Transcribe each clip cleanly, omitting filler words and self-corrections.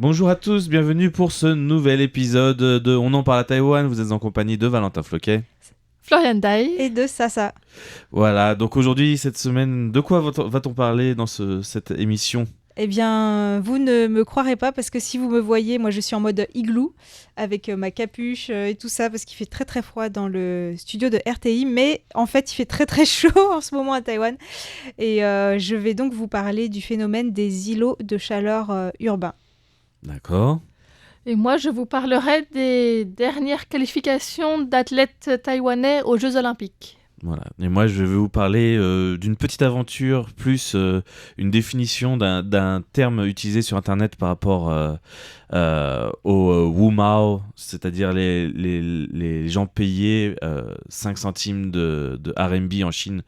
Bonjour à tous, bienvenue pour ce nouvel épisode de On en parle à Taïwan. Vous êtes en compagnie de Valentin Floquet. Florian Dai. Et de Sasa. Voilà, donc aujourd'hui, cette semaine, de quoi va-t-on parler dans cette émission ? Eh bien, vous ne me croirez pas parce que si vous me voyez, moi je suis en mode igloo avec ma capuche et tout ça parce qu'il fait très très froid dans le studio de RTI, mais en fait il fait très très chaud en ce moment à Taïwan et je vais donc vous parler du phénomène des îlots de chaleur urbains. D'accord. Et moi, je vous parlerai des dernières qualifications d'athlètes taïwanais aux Jeux Olympiques. Voilà. Et moi, je vais vous parler d'une petite aventure, plus une définition d'un terme utilisé sur Internet par rapport au Wu Mao, c'est-à-dire les gens payés 5 centimes de RMB en Chine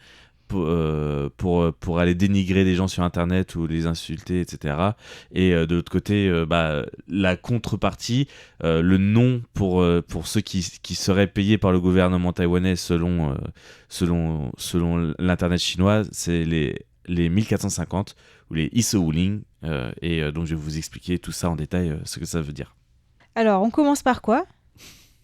pour aller dénigrer des gens sur Internet ou les insulter, etc. Et de l'autre côté, la contrepartie, le nom pour ceux qui seraient payés par le gouvernement taïwanais selon l'internet chinois, c'est les 1450 ou les Isouling. Donc je vais vous expliquer tout ça en détail, ce que ça veut dire. Alors, on commence par quoi ?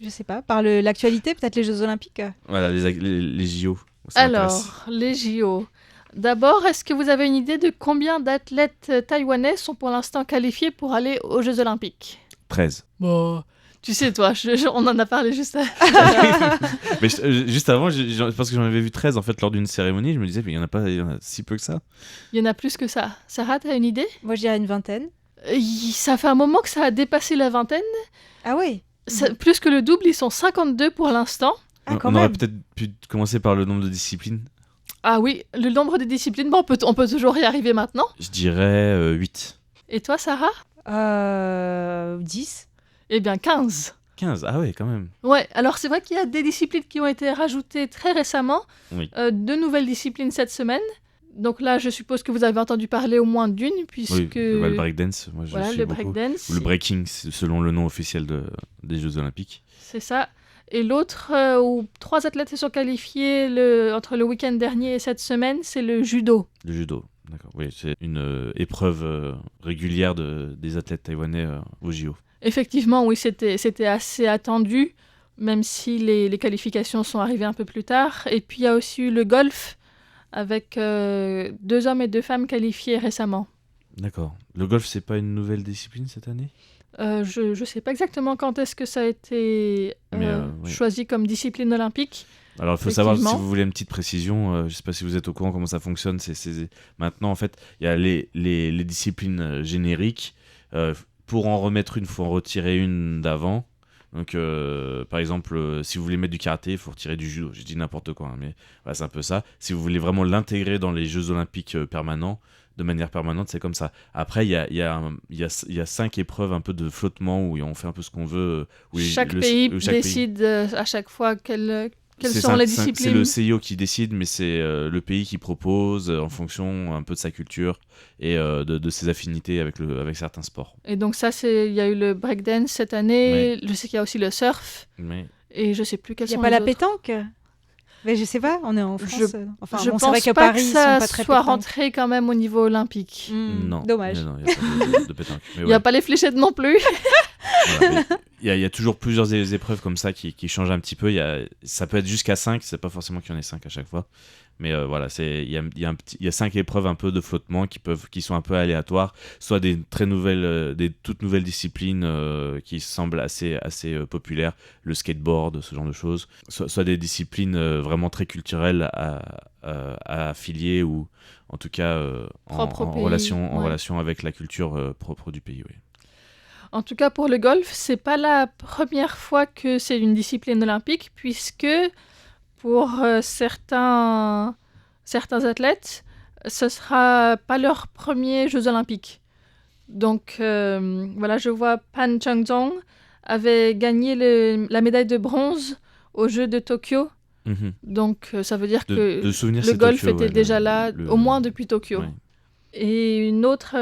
Je sais pas, par l'actualité, peut-être les Jeux Olympiques ? Voilà, les JO. Ça m'intéresse. Alors, les JO. D'abord, est-ce que vous avez une idée de combien d'athlètes taïwanais sont pour l'instant qualifiés pour aller aux Jeux Olympiques ? 13. Bon, tu sais, toi, on en a parlé juste Mais juste avant, parce que j'en avais vu 13 en fait lors d'une cérémonie, je me disais, mais il y en a si peu que ça. Il y en a plus que ça. Sarah, t'as une idée ? Moi je dirais une vingtaine. Ça fait un moment que ça a dépassé la vingtaine. Ah oui. Plus que le double, ils sont 52 pour l'instant. Ah, On aurait peut-être pu commencer par le nombre de disciplines. Ah oui, le nombre de disciplines, bon, on peut toujours y arriver maintenant. Je dirais 8. Et toi, Sarah ? 10. Eh bien, 15. 15, ah ouais, quand même. Ouais, alors c'est vrai qu'il y a des disciplines qui ont été rajoutées très récemment. Oui. 2 nouvelles disciplines cette semaine. Donc là, je suppose que vous avez entendu parler au moins d'une, puisque... Oui, le breakdance, moi je voilà, suis le beaucoup. breakdance. Ou le breaking, selon le nom officiel des Jeux Olympiques. C'est ça. Et l'autre, où 3 athlètes se sont qualifiés entre le week-end dernier et cette semaine, c'est le judo. Le judo, d'accord. Oui, c'est une épreuve régulière des athlètes taïwanais au JO. Effectivement, oui, c'était assez attendu, même si les qualifications sont arrivées un peu plus tard. Et puis il y a aussi eu le golf, avec 2 hommes et 2 femmes qualifiés récemment. D'accord. Le golf, c'est pas une nouvelle discipline cette année ? Je ne sais pas exactement quand est-ce que ça a été oui. choisi comme discipline olympique. Alors, il faut savoir, si vous voulez une petite précision, je ne sais pas si vous êtes au courant comment ça fonctionne. Maintenant, en fait, il y a les disciplines génériques. Pour en remettre une, il faut en retirer une d'avant. Donc, par exemple, si vous voulez mettre du karaté, il faut retirer du judo. Je dis n'importe quoi, hein, mais voilà, c'est un peu ça. Si vous voulez vraiment l'intégrer dans les Jeux Olympiques permanents, de manière permanente, c'est comme ça. Après, il y a 5 épreuves un peu de flottement où on fait un peu ce qu'on veut. Chaque pays décide à chaque fois quelles sont les disciplines. C'est le CIO qui décide, mais c'est le pays qui propose en fonction un peu de sa culture et de ses affinités avec certains sports. Et donc ça, il y a eu le breakdance cette année. Oui. Je sais qu'il y a aussi le surf. Oui. Et je sais plus quels sont les Il n'y a autres. pas la pétanque ? Mais je sais pas, on est en France. Je pense c'est vrai qu'à pas Paris, que ils ça sont pas très soit pétanque. rentré quand même au niveau olympique. Non. Dommage. Non, il n'y a pas de pétanque. Il n'y a pas les fléchettes non plus. Voilà, il y a toujours plusieurs épreuves comme ça qui changent un petit peu. Ça peut être jusqu'à 5, c'est pas forcément qu'il y en ait 5 à chaque fois. Mais voilà, il y a 5 épreuves un peu de flottement qui sont un peu aléatoires, soit des toutes nouvelles disciplines qui semblent assez populaires, le skateboard, ce genre de choses, soit des disciplines vraiment très culturelles à affilier ou en tout cas en relation avec la culture propre du pays. Oui. En tout cas, pour le golf, c'est pas la première fois que c'est une discipline olympique, puisque pour certains athlètes, ce sera pas leur premier Jeux olympiques. Donc voilà, je vois Pan Changzong avait gagné la médaille de bronze aux Jeux de Tokyo. Mm-hmm. Donc ça veut dire que le golf Tokyo, était déjà là, au moins depuis Tokyo. Ouais. Et une autre...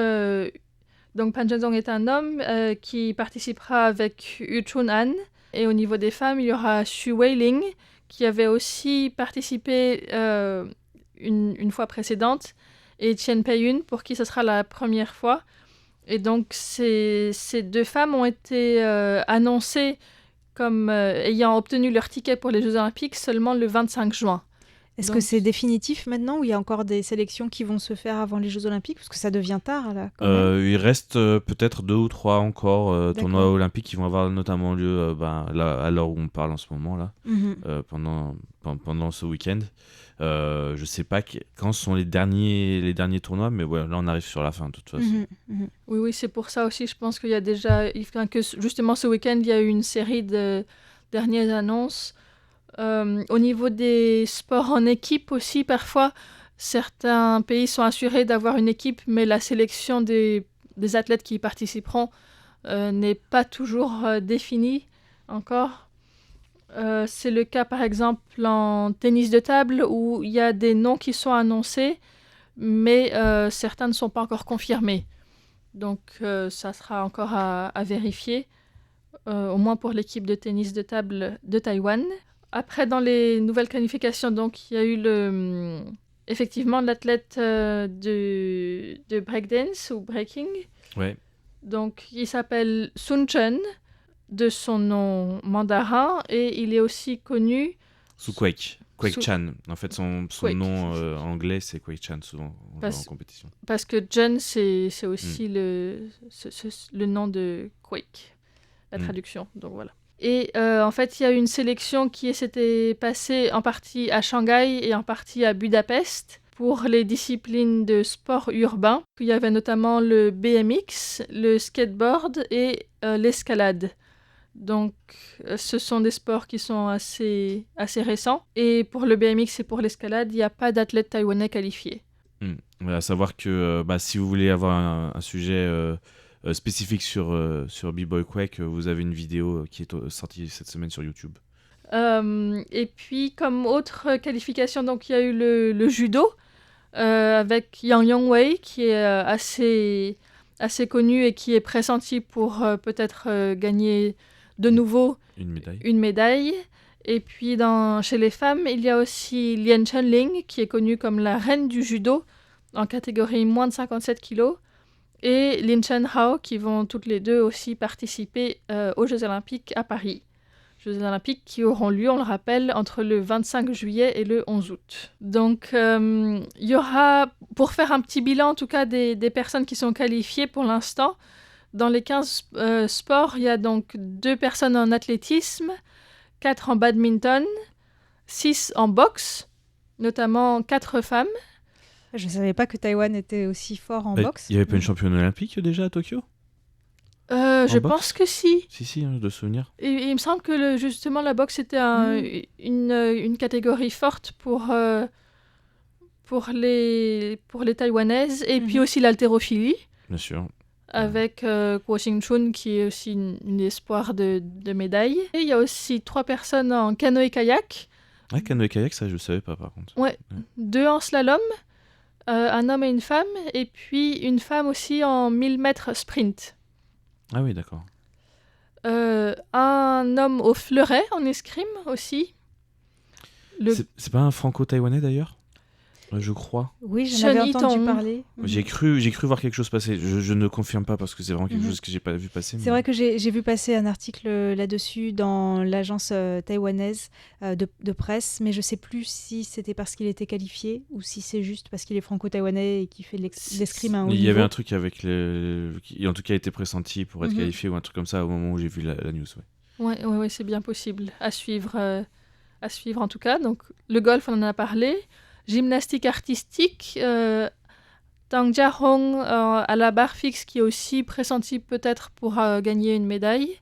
donc Pan Changzong est un homme qui participera avec Yu Chun-an. Et au niveau des femmes, il y aura Xu Weiling, qui avait aussi participé une fois précédente, et Chen Peiyun, pour qui ce sera la première fois. Et donc, ces deux femmes ont été annoncées comme ayant obtenu leur ticket pour les Jeux Olympiques seulement le 25 juin. Est-ce que c'est définitif maintenant ou il y a encore des sélections qui vont se faire avant les Jeux Olympiques? Parce que ça devient tard, là, quand même. Il reste peut-être 2 ou 3 encore tournois olympiques qui vont avoir notamment lieu là, à l'heure où on parle en ce moment, là, pendant ce week-end. Je sais pas quand sont les derniers tournois, mais ouais, là on arrive sur la fin de toute façon. Oui, c'est pour ça aussi, je pense qu'il y a déjà, que justement ce week-end, il y a eu une série de dernières annonces. Au niveau des sports en équipe aussi, parfois, certains pays sont assurés d'avoir une équipe, mais la sélection des athlètes qui y participeront n'est pas toujours définie encore. C'est le cas, par exemple, en tennis de table, où il y a des noms qui sont annoncés, mais certains ne sont pas encore confirmés. Donc, ça sera encore à vérifier, au moins pour l'équipe de tennis de table de Taïwan. Après, dans les nouvelles qualifications, donc, il y a eu effectivement l'athlète de breakdance ou breaking. Ouais. Donc, il s'appelle Sun Chen, de son nom mandarin, et il est aussi connu sous Quake Chan. En fait, son nom anglais, c'est Quake Chan, souvent en compétition. Parce que Chen, c'est aussi le nom de Quake, la traduction. Donc voilà. Et en fait, il y a eu une sélection qui s'était passée en partie à Shanghai et en partie à Budapest pour les disciplines de sport urbain. Il y avait notamment le BMX, le skateboard et l'escalade. Donc, ce sont des sports qui sont assez récents. Et pour le BMX et pour l'escalade, il n'y a pas d'athlète taïwanais qualifié. À savoir que si vous voulez avoir un sujet spécifique sur B-Boy Quake, vous avez une vidéo qui est sortie cette semaine sur YouTube. Et puis, comme autre qualification, donc il y a eu le judo avec Yang Yongwei qui est assez connu et qui est pressenti pour peut-être gagner de nouveau une médaille. Et puis chez les femmes, il y a aussi Lien Chenling qui est connue comme la reine du judo en catégorie moins de 57 kilos. Et Lin Chen Hao qui vont toutes les deux aussi participer aux Jeux Olympiques à Paris. Jeux Olympiques qui auront lieu, on le rappelle, entre le 25 juillet et le 11 août. Donc, il y aura, pour faire un petit bilan en tout cas des personnes qui sont qualifiées pour l'instant, dans les 15 sports, il y a donc 2 personnes en athlétisme, 4 en badminton, 6 en boxe, notamment 4 femmes. Je ne savais pas que Taïwan était aussi fort en boxe. Il n'y avait pas une championne olympique déjà à Tokyo ? Je pense que si. Si, de souvenir. Il me semble que justement la boxe était une catégorie forte pour les Taïwanaises. Et puis aussi l'haltérophilie. Bien sûr. Avec Kuo Xingchun qui est aussi une espoir de médaille. Et il y a aussi 3 personnes en canoë-kayak. Ah, canoë-kayak, ça je ne savais pas par contre. Ouais. 2 en slalom, un homme et une femme. Et puis une femme aussi en 1000 mètres sprint. Ah oui, d'accord. Un homme au fleuret en escrime aussi. C'est pas un franco-taïwanais d'ailleurs ? Je crois. Oui, j'en avais entendu parler. J'ai cru voir quelque chose passer. Je ne confirme pas parce que c'est vraiment quelque chose que j'ai pas vu passer. C'est vrai que j'ai vu passer un article là-dessus dans l'agence taïwanaise de presse, mais je sais plus si c'était parce qu'il était qualifié ou si c'est juste parce qu'il est franco-taïwanais et qu'il fait l'escrime à un haut niveau. Il y avait un truc avec qui en tout cas a été pressenti pour être qualifié ou un truc comme ça au moment où j'ai vu la news. Ouais, c'est bien possible. À suivre en tout cas. Donc le golf, on en a parlé. Gymnastique artistique, Tang Jiahong à la barre fixe qui est aussi pressenti peut-être pour gagner une médaille.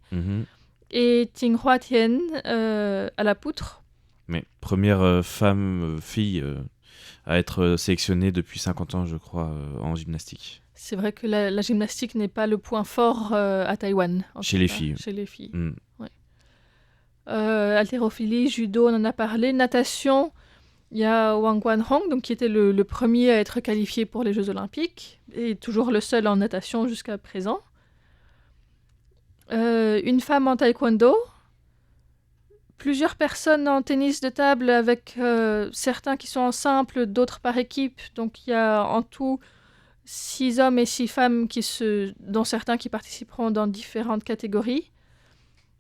Et Ting Hua Tian à la poutre. Mais première fille à être sélectionnée depuis 50 ans, je crois, en gymnastique. C'est vrai que la gymnastique n'est pas le point fort à Taïwan. Chez les filles. Ouais. Haltérophilie, judo, on en a parlé. Natation... Il y a Wang Guanhong, donc qui était le premier à être qualifié pour les Jeux Olympiques, et toujours le seul en natation jusqu'à présent. Une femme en taekwondo. Plusieurs personnes en tennis de table, avec certains qui sont en simple, d'autres par équipe. Donc il y a en tout 6 hommes et 6 femmes dont certains qui participeront dans différentes catégories,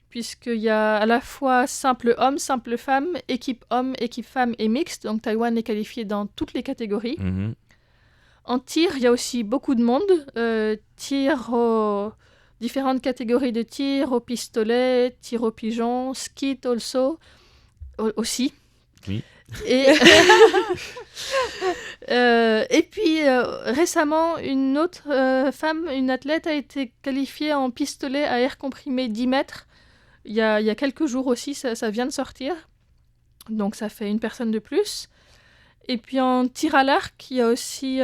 puisqu'il y a à la fois simple homme, simple femme, équipe femme et mixte. Donc Taïwan est qualifié dans toutes les catégories. Mhm. En tir, il y a aussi beaucoup de monde. Tir aux différentes catégories de tir, au pistolet, tir au pigeon, skeet aussi. Oui. Et, et puis récemment, une autre femme, une athlète, a été qualifiée en pistolet à air comprimé 10 mètres. Il y a quelques jours aussi, ça vient de sortir. Donc ça fait une personne de plus. Et puis en tir à l'arc, il y a aussi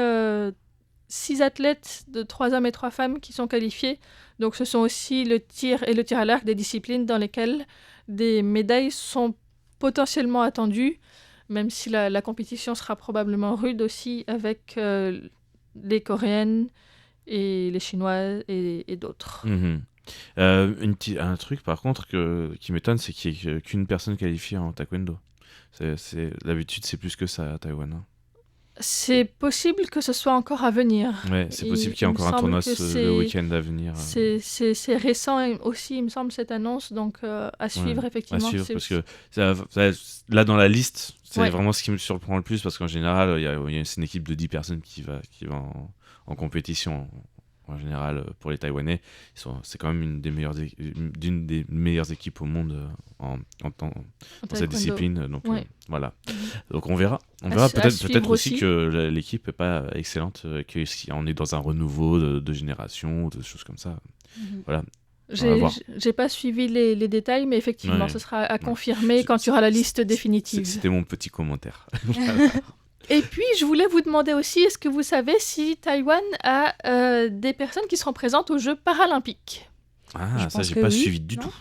6 athlètes de 3 hommes et 3 femmes qui sont qualifiés. Donc ce sont aussi le tir et le tir à l'arc, des disciplines dans lesquelles des médailles sont potentiellement attendues, même si la compétition sera probablement rude aussi avec les Coréennes et les Chinoises et d'autres. Mhm. Un truc par contre qui m'étonne, c'est qu'il n'y ait qu'une personne qualifiée en taekwondo. D'habitude, c'est plus que ça à Taïwan. Hein. C'est possible que ce soit encore à venir. Ouais, c'est possible qu'il y ait encore un tournoi le week-end à venir. C'est récent aussi, il me semble, cette annonce, donc à suivre effectivement. À suivre, parce que là, dans la liste, c'est vraiment ce qui me surprend le plus, parce qu'en général, c'est une équipe de 10 personnes qui va en compétition. En général, pour les Taïwanais, c'est quand même une des meilleures équipes au monde dans cette discipline. Donc voilà. Donc on verra. Peut-être aussi que l'équipe n'est pas excellente, qu'on est dans un renouveau de génération, de choses comme ça. Voilà. J'ai pas suivi les détails, mais effectivement, ce sera à confirmer quand il y aura la liste définitive. C'était mon petit commentaire. Et puis, je voulais vous demander aussi, est-ce que vous savez si Taïwan a des personnes qui seront présentes aux Jeux paralympiques ? Ah, ça, j'ai pas suivi du tout.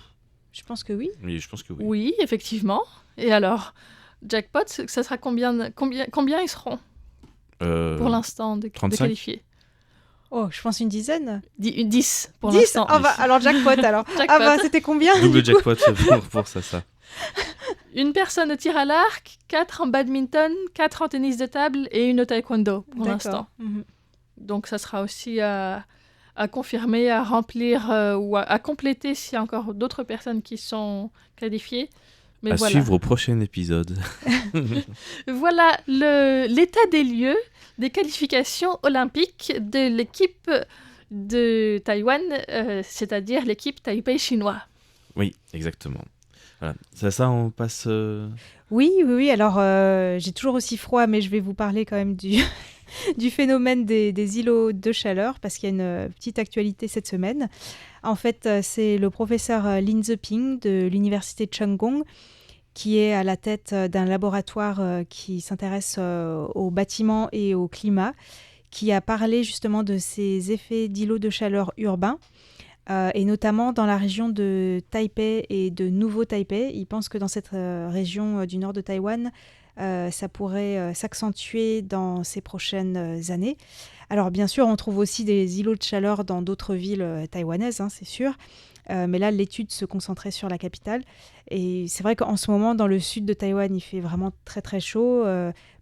Je pense que oui. Oui, je pense que oui. Oui, effectivement. Et alors, jackpot, ça sera combien ils seront pour l'instant de qualifiés ? Oh, je pense une dizaine. 10 pour 10 l'instant. Alors jackpot alors. C'était combien Double jackpot pour ça. Une personne au tir à l'arc, 4 en badminton, 4 en tennis de table et une au taekwondo pour l'instant. Donc ça sera aussi à confirmer, à remplir ou à compléter s'il y a encore d'autres personnes qui sont qualifiées. Mais suivre au prochain épisode. Voilà l'état des lieux des qualifications olympiques de l'équipe de Taïwan, c'est-à-dire l'équipe Taipei chinois. Oui, exactement. Voilà. Ça, on passe... Oui. Alors, j'ai toujours aussi froid, mais je vais vous parler quand même du phénomène des îlots de chaleur, parce qu'il y a une petite actualité cette semaine. En fait, c'est le professeur Lin Zeping de l'université Chunggong qui est à la tête d'un laboratoire qui s'intéresse aux bâtiments et au climat, qui a parlé justement de ces effets d'îlots de chaleur urbains. Et notamment dans la région de Taipei et de Nouveau-Taipei. Il pense que dans cette région du nord de Taïwan, ça pourrait s'accentuer dans ces prochaines années. Alors bien sûr, on trouve aussi des îlots de chaleur dans d'autres villes taïwanaises, c'est sûr. Mais là, l'étude se concentrait sur la capitale. Et c'est vrai qu'en ce moment, dans le sud de Taïwan, il fait vraiment très très chaud.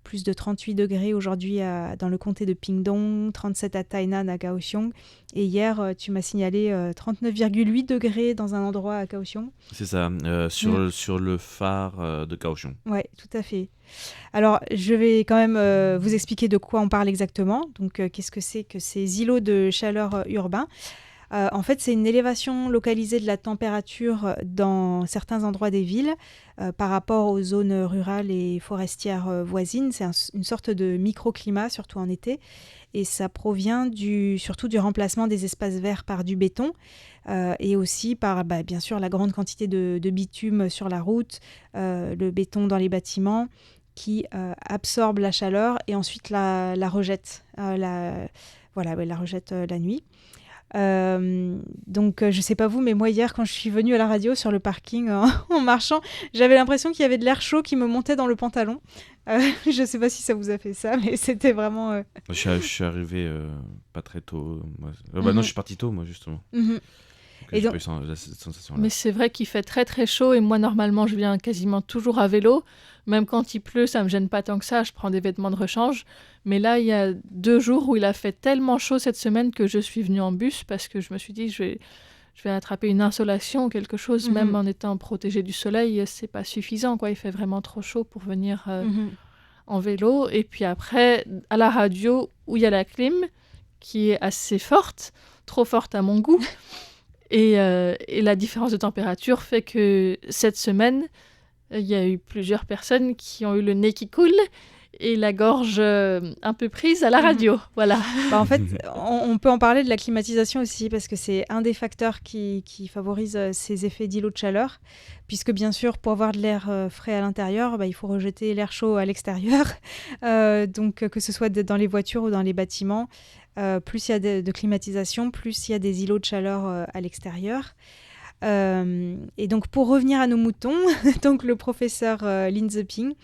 Plus de 38 degrés aujourd'hui dans le comté de Pingdong, 37 à Tainan, à Kaohsiung. Et hier, tu m'as signalé 39,8 degrés dans un endroit à Kaohsiung. C'est ça, sur le phare de Kaohsiung. Oui, tout à fait. Alors, je vais quand même vous expliquer de quoi on parle exactement. Donc, qu'est-ce que c'est que ces îlots de chaleur urbains ? En fait, c'est une élévation localisée de la température dans certains endroits des villes par rapport aux zones rurales et forestières voisines. C'est une sorte de microclimat, surtout en été. Et ça provient surtout du remplacement des espaces verts par du béton et aussi par, bien sûr, la grande quantité de bitume sur la route, le béton dans les bâtiments qui absorbe la chaleur et ensuite la rejette, la rejette la nuit. Donc je sais pas vous, mais moi hier quand je suis venue à la radio sur le parking en marchant, j'avais l'impression qu'il y avait de l'air chaud qui me montait dans le pantalon. Je sais pas si ça vous a fait ça, mais c'était vraiment... Je suis arrivé pas très tôt. Non, je suis parti tôt moi justement. que Et j'ai donc- pas eu cette sensation-là. Mais c'est vrai qu'il fait très très chaud et moi normalement je viens quasiment toujours à vélo. Même quand il pleut, ça me gêne pas tant que ça, je prends des vêtements de rechange. Mais là, il y a 2 jours où il a fait tellement chaud cette semaine que je suis venue en bus parce que je me suis dit je vais attraper une insolation ou quelque chose, Mhm. même en étant protégée du soleil, c'est pas suffisant quoi. Il fait vraiment trop chaud pour venir Mhm. en vélo. Et puis après, à la radio où il y a la clim qui est assez forte, trop forte à mon goût. Et la différence de température fait que cette semaine, il y a eu plusieurs personnes qui ont eu le nez qui coule et la gorge un peu prise à la radio. Voilà. Bah, en fait, on peut en parler de la climatisation aussi, parce que c'est un des facteurs qui favorise ces effets d'îlot de chaleur, puisque bien sûr, pour avoir de l'air frais à l'intérieur, bah, il faut rejeter l'air chaud à l'extérieur. Donc, que ce soit dans les voitures ou dans les bâtiments, plus il y a de climatisation, plus il y a des îlots de chaleur à l'extérieur. Et donc, pour revenir à nos moutons, donc le professeur Lin Zeping,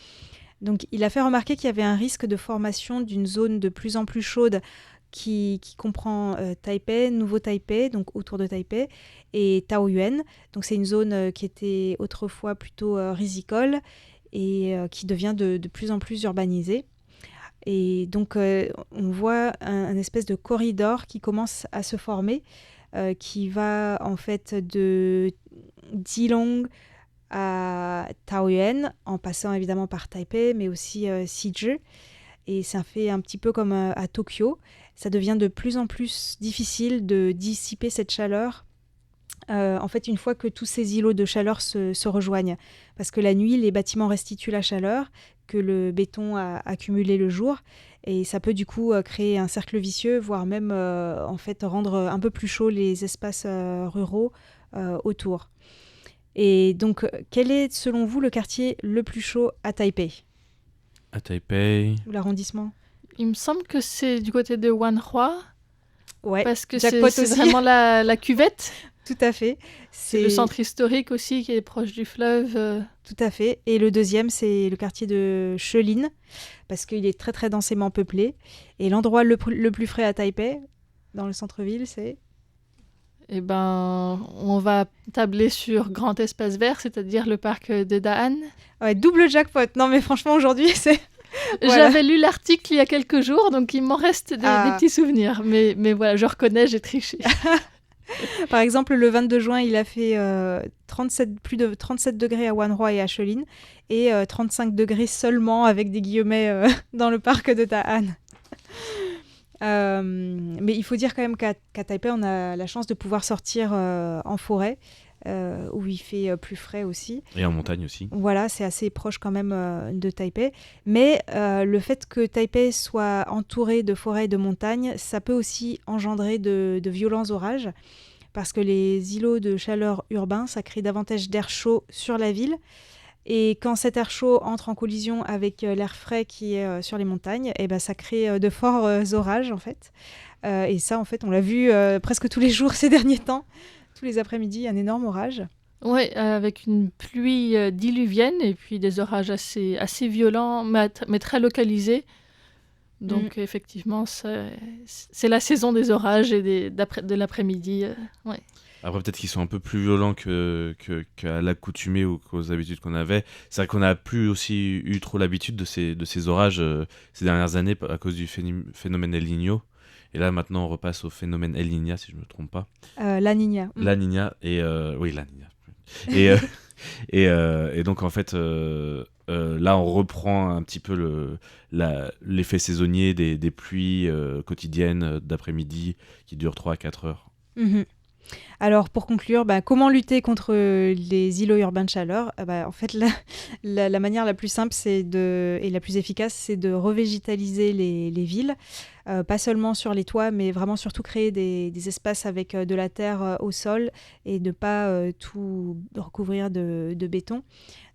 donc, il a fait remarquer qu'il y avait un risque de formation d'une zone de plus en plus chaude qui comprend Taipei, Nouveau Taipei, donc autour de Taipei, et Taoyuan. Donc, c'est une zone qui était autrefois plutôt risicole et qui devient de plus en plus urbanisée. Et donc, on voit un espèce de corridor qui commence à se former, qui va en fait de Jilong à Taoyuan, en passant évidemment par Taipei, mais aussi Siju. Et ça fait un petit peu comme à Tokyo. Ça devient de plus en plus difficile de dissiper cette chaleur. En fait, une fois que tous ces îlots de chaleur se rejoignent. Parce que la nuit, les bâtiments restituent la chaleur que le béton a accumulée le jour. Et ça peut du coup créer un cercle vicieux, voire même en fait rendre un peu plus chaud les espaces ruraux autour. Et donc, quel est, selon vous, le quartier le plus chaud à Taipei, À Taipei. ou l'arrondissement? Il me semble que c'est du côté de Wanhua, Ouais, parce que jackpot c'est aussi. vraiment la cuvette. Tout à fait. C'est le centre historique aussi qui est proche du fleuve. Tout à fait. Et le deuxième, c'est le quartier de Shelin, parce qu'il est très très densément peuplé. Et l'endroit le plus frais à Taipei, dans le centre-ville, c'est... Eh ben, on va tabler sur Grand Espace Vert, c'est-à-dire le parc de Da'an. Ouais, double jackpot. Non mais franchement, aujourd'hui, c'est... Voilà. J'avais lu l'article il y a quelques jours, donc il m'en reste des petits souvenirs. Mais voilà, je reconnais, j'ai triché. Par exemple, le 22 juin, il a fait plus de 37 degrés à Wanhua et à Shelin, et 35 degrés seulement, avec des guillemets, dans le parc de Da'an. Mais il faut dire quand même qu'à Taipei, on a la chance de pouvoir sortir en forêt, où il fait plus frais aussi. Et en montagne aussi. Voilà, c'est assez proche quand même de Taipei. Mais le fait que Taipei soit entouré de forêts et de montagnes, ça peut aussi engendrer de violents orages, parce que les îlots de chaleur urbains, ça crée davantage d'air chaud sur la ville. Et quand cet air chaud entre en collision avec l'air frais qui est sur les montagnes, et ben, ça crée de forts orages, en fait. Et ça, en fait, on l'a vu presque tous les jours ces derniers temps. Tous les après-midi, un énorme orage. Oui, avec une pluie diluvienne et puis des orages assez violents, mais très localisés. Donc, effectivement, c'est la saison des orages et de l'après-midi. Ouais. Après, peut-être qu'ils sont un peu plus violents qu'à l'accoutumée ou qu'aux habitudes qu'on avait. C'est vrai qu'on n'a plus aussi eu trop l'habitude de ces orages ces dernières années à cause du phénomène El Niño. Et là, maintenant, on repasse au phénomène El Niña, si je ne me trompe pas. La Niña. La Niña, et... oui, La Niña. Et donc, en fait, là, on reprend un petit peu l'effet saisonnier des pluies quotidiennes d'après-midi qui durent 3 à 4 heures. Mm-hmm. Alors, pour conclure, comment lutter contre les îlots urbains de chaleur? En fait, la manière la plus simple et la plus efficace, c'est de revégétaliser les villes. Pas seulement sur les toits, mais vraiment surtout créer des espaces avec de la terre au sol et de ne pas tout recouvrir de béton.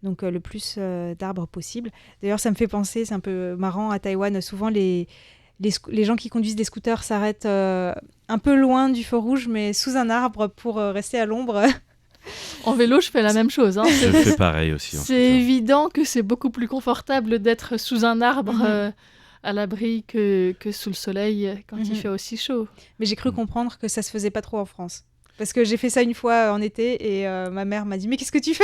Donc, le plus d'arbres possible. D'ailleurs, ça me fait penser, c'est un peu marrant, à Taïwan, souvent les gens qui conduisent des scooters s'arrêtent un peu loin du feu rouge, mais sous un arbre pour rester à l'ombre. En vélo, je fais la même chose. Hein. Je fais pareil aussi. C'est évident que c'est beaucoup plus confortable d'être sous un arbre à l'abri que sous le soleil quand il fait aussi chaud. Mais j'ai cru comprendre que ça se faisait pas trop en France. Parce que j'ai fait ça une fois en été et ma mère m'a dit mais qu'est-ce que tu fais?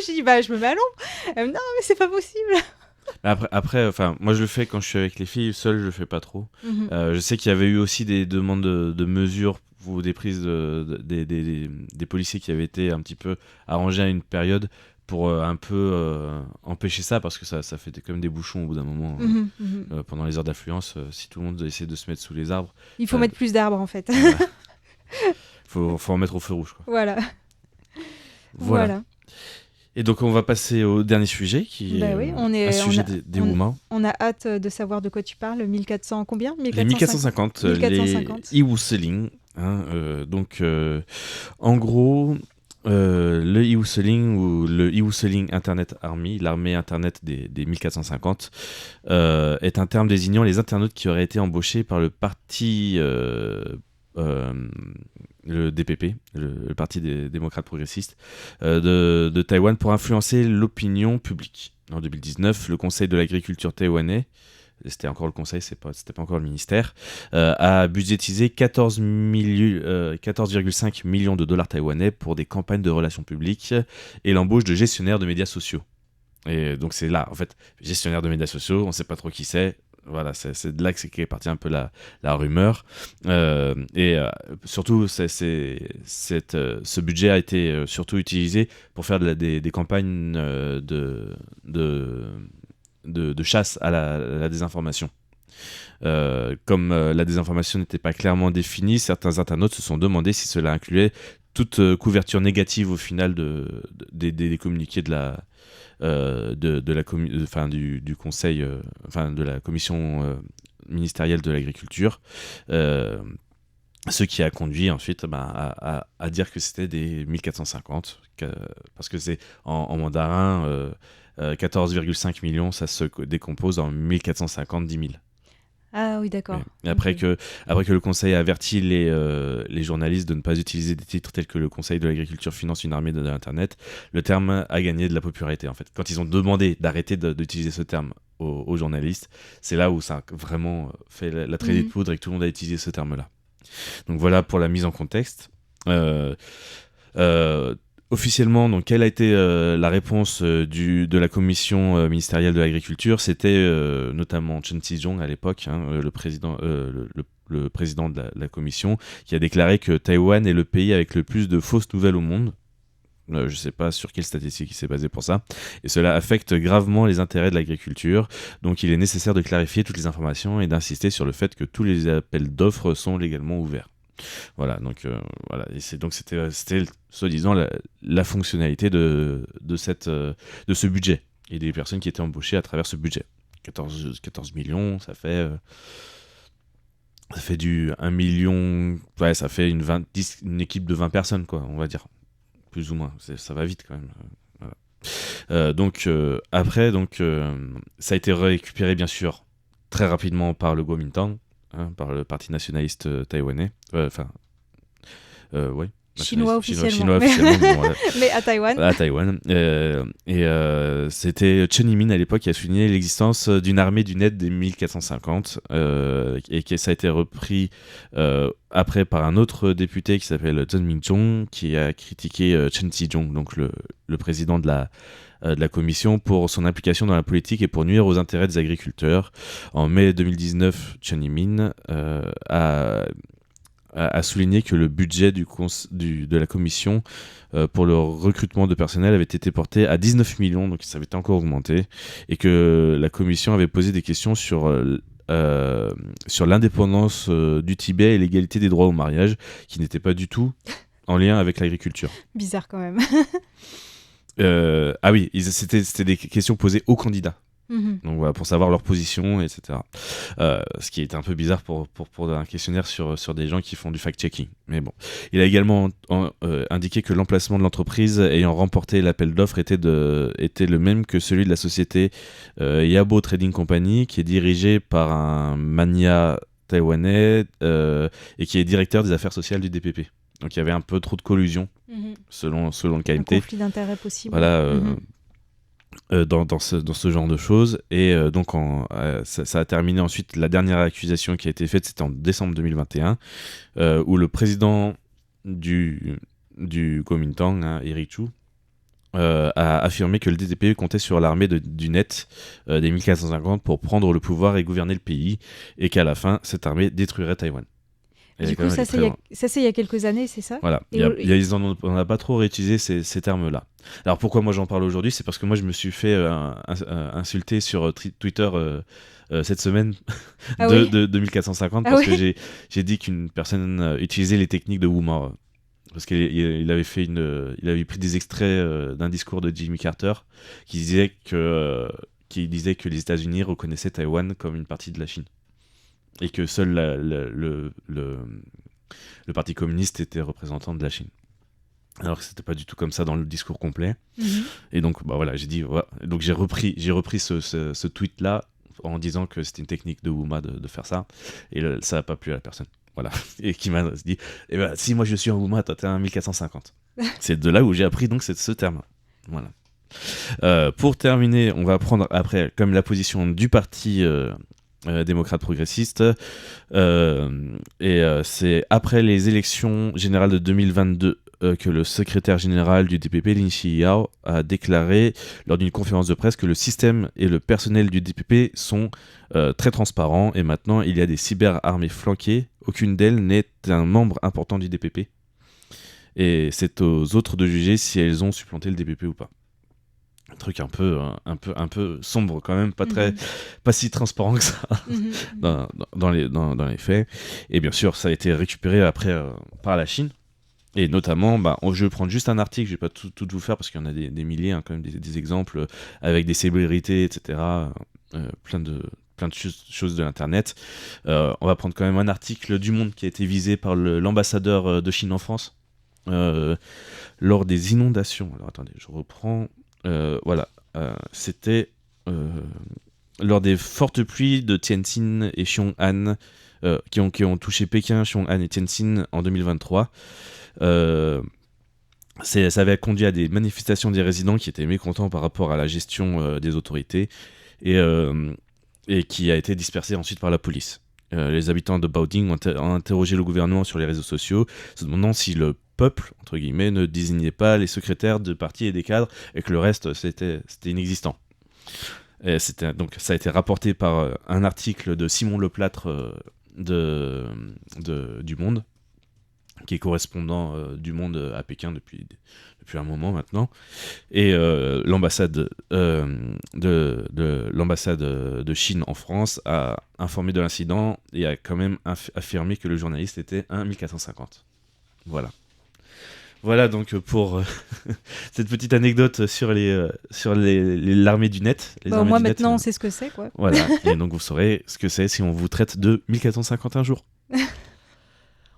J'ai dit bah je me mets à l'ombre. Elle me dit non mais c'est pas possible. Après, enfin, moi je le fais quand je suis avec les filles, seul je le fais pas trop. Mhm. Je sais qu'il y avait eu aussi des demandes de mesures ou des prises des policiers qui avaient été un petit peu arrangés à une période pour un peu empêcher ça, parce que ça fait quand même des bouchons au bout d'un moment. Mhm, mhm. Pendant les heures d'affluence, si tout le monde essaie de se mettre sous les arbres, Il faut mettre plus d'arbres en fait. voilà. faut en mettre au feu rouge, quoi. Voilà. Voilà. Et donc on va passer au dernier sujet qui Bah est oui, un sujet des Woomans. On a hâte de savoir de quoi tu parles. 1400 combien? Les 1450, 1450. les Iwuseling. Donc en gros, le Iwuseling ou le Iwuseling Internet Army, l'armée internet des 1450, est un terme désignant les internautes qui auraient été embauchés par le parti le DPP, le Parti des démocrates progressistes de Taïwan, pour influencer l'opinion publique. En 2019, le Conseil de l'agriculture taïwanais, c'était encore le Conseil, c'était pas encore le ministère, a budgétisé 14,5 millions de dollars taïwanais pour des campagnes de relations publiques et l'embauche de gestionnaires de médias sociaux. Et donc c'est là, en fait, gestionnaire de médias sociaux, on ne sait pas trop qui c'est. Voilà, c'est de là qu'est partie un peu la rumeur. Surtout, ce budget a été surtout utilisé pour faire des campagnes de chasse à la désinformation. Comme la désinformation n'était pas clairement définie, certains internautes se sont demandé si cela incluait toute couverture négative au final des communiqués du conseil, de la commission ministérielle de l'agriculture, ce qui a conduit ensuite à dire que c'était des 1450, parce que c'est en mandarin 14,5 millions, ça se décompose en 1450, 10 000. Ah oui, d'accord. Et après que le Conseil a averti les journalistes de ne pas utiliser des titres tels que le Conseil de l'agriculture finance une armée de l'Internet, le terme a gagné de la popularité, en fait. Quand ils ont demandé d'arrêter d'utiliser ce terme aux journalistes, c'est là où ça a vraiment fait la traînée de poudre et que tout le monde a utilisé ce terme-là. Donc voilà pour la mise en contexte. Officiellement, donc, quelle a été la réponse de la commission ministérielle de l'agriculture? C'était notamment Chen Sijong à l'époque, le président de la commission, qui a déclaré que Taïwan est le pays avec le plus de fausses nouvelles au monde. Je ne sais pas sur quelle statistique il s'est basé pour ça. Et cela affecte gravement les intérêts de l'agriculture. Donc il est nécessaire de clarifier toutes les informations et d'insister sur le fait que tous les appels d'offres sont légalement ouverts. Voilà, donc voilà, et c'était soi-disant la fonctionnalité de ce budget et des personnes qui étaient embauchées à travers ce budget. 14 millions, ça fait du 1 million, ouais, ça fait une équipe de 20 personnes, quoi, on va dire, plus ou moins, ça va vite quand même. Voilà. Après, ça a été récupéré bien sûr très rapidement par le Kuomintang, par le parti nationaliste taïwanais, ouais. Chinois officiellement. Bon, voilà. Mais à Taïwan. À Taïwan. C'était Chen Yimin à l'époque qui a souligné l'existence d'une armée du net des 1450 et que ça a été repris après par un autre député qui s'appelle Zheng Mingzhong, qui a critiqué Chen Sijong, donc le président de la commission, pour son implication dans la politique et pour nuire aux intérêts des agriculteurs. En mai 2019, Chen Yimin a souligné que le budget de la commission pour le recrutement de personnel avait été porté à 19 millions, donc ça avait été encore augmenté, et que la commission avait posé des questions sur l'indépendance du Tibet et l'égalité des droits au mariage, qui n'était pas du tout en lien avec l'agriculture. Bizarre quand même. Ah oui, c'était des questions posées aux candidats. Donc voilà, pour savoir leur position, etc. Ce qui est un peu bizarre pour un questionnaire sur des gens qui font du fact-checking. Mais bon. Il a également indiqué que l'emplacement de l'entreprise ayant remporté l'appel d'offres était le même que celui de la société Yabo Trading Company, qui est dirigée par un mania taïwanais et qui est directeur des affaires sociales du DPP. Donc il y avait un peu trop de collusion, selon le KMT. Un conflit d'intérêts possible. Voilà. Dans ce genre de choses, et donc ça a terminé ensuite. La dernière accusation qui a été faite, c'était en décembre 2021, où le président du Kuomintang, hein, Eric Chu, a affirmé que le DTP comptait sur l'armée du net des 1450 pour prendre le pouvoir et gouverner le pays, et qu'à la fin, cette armée détruirait Taïwan. Et Du quand coup, même, ça, elle est c'est très il y a- loin. ça, c'est il y a quelques années, c'est ça? Voilà, Et on n'a pas trop réutilisé ces termes-là. Alors pourquoi moi j'en parle aujourd'hui? C'est parce que moi je me suis fait insulter sur Twitter cette semaine Ah oui? de 1450 Ah parce oui? que j'ai dit qu'une personne utilisait les techniques de Woomar. Parce qu'il avait il avait pris des extraits d'un discours de Jimmy Carter qui disait que les États-Unis reconnaissaient Taïwan comme une partie de la Chine. Et que seul le Parti communiste était représentant de la Chine. Alors que c'était pas du tout comme ça dans le discours complet. Mhm. Et donc, bah voilà, j'ai dit, voilà. Donc j'ai repris ce tweet-là en disant que c'était une technique de Wooma de faire ça. Et ça n'a pas plu à la personne. Voilà. Et qui m'a dit, eh ben, si moi je suis un Wooma, toi t'es un 1450. C'est de là où j'ai appris donc ce terme. Voilà. Pour terminer, on va prendre après comme la position du parti démocrate progressiste. C'est après les élections générales de 2022 que le secrétaire général du DPP, Lin Chi-yao, a déclaré lors d'une conférence de presse que le système et le personnel du DPP sont très transparents et maintenant il y a des cyberarmées flanquées. Aucune d'elles n'est un membre important du DPP. Et c'est aux autres de juger si elles ont supplanté le DPP ou pas. Un truc un peu sombre quand même, pas si transparent que ça Mhm. dans les faits. Et bien sûr, ça a été récupéré après par la Chine. Et notamment, je vais prendre juste un article, je vais pas tout vous faire parce qu'il y en a des milliers, hein, quand même, des exemples avec des célébrités, etc. Plein de choses de l'internet. On va prendre quand même un article du Monde qui a été visé par l'ambassadeur de Chine en France lors des inondations. Alors attendez, je reprends. Voilà, c'était lors des fortes pluies de Tianjin et Xiong'an qui ont touché Pékin, Xiong'an et Tianjin en 2023. Ça avait conduit à des manifestations des résidents qui étaient mécontents par rapport à la gestion des autorités et qui a été dispersée ensuite par la police. Les habitants de Baoding ont interrogé le gouvernement sur les réseaux sociaux, se demandant si le peuple, entre guillemets, ne désignait pas les secrétaires de partis et des cadres et que le reste c'était inexistant. Donc ça a été rapporté par un article de Simon Leplâtre du Monde, qui est correspondant du Monde à Pékin depuis un moment maintenant, et l'ambassade de Chine en France a informé de l'incident et a quand même affirmé que le journaliste était un 1450. Voilà donc pour cette petite anecdote sur l'armée du net. Les armées Moi du net, maintenant on sait ce que c'est, quoi. Voilà, et donc vous saurez ce que c'est si on vous traite de 1450 un jour.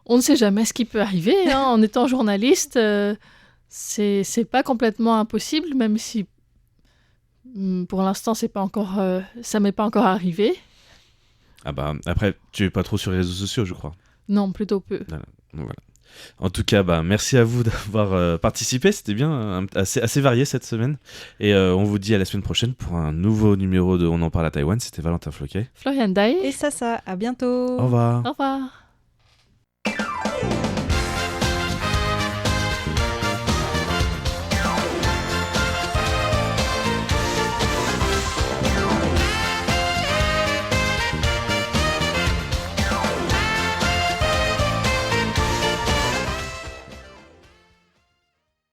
On ne sait jamais ce qui peut arriver, hein. En étant journaliste, c'est pas complètement impossible, même si pour l'instant ça m'est pas encore arrivé. Ah bah après tu es pas trop sur les réseaux sociaux, je crois. Non, plutôt peu. Voilà. En tout cas, merci à vous d'avoir participé. C'était bien, assez varié cette semaine. Et on vous dit à la semaine prochaine pour un nouveau numéro de On en parle à Taïwan. C'était Valentin Floquet. Florian Day. Et ça, à bientôt. Au revoir. Au revoir.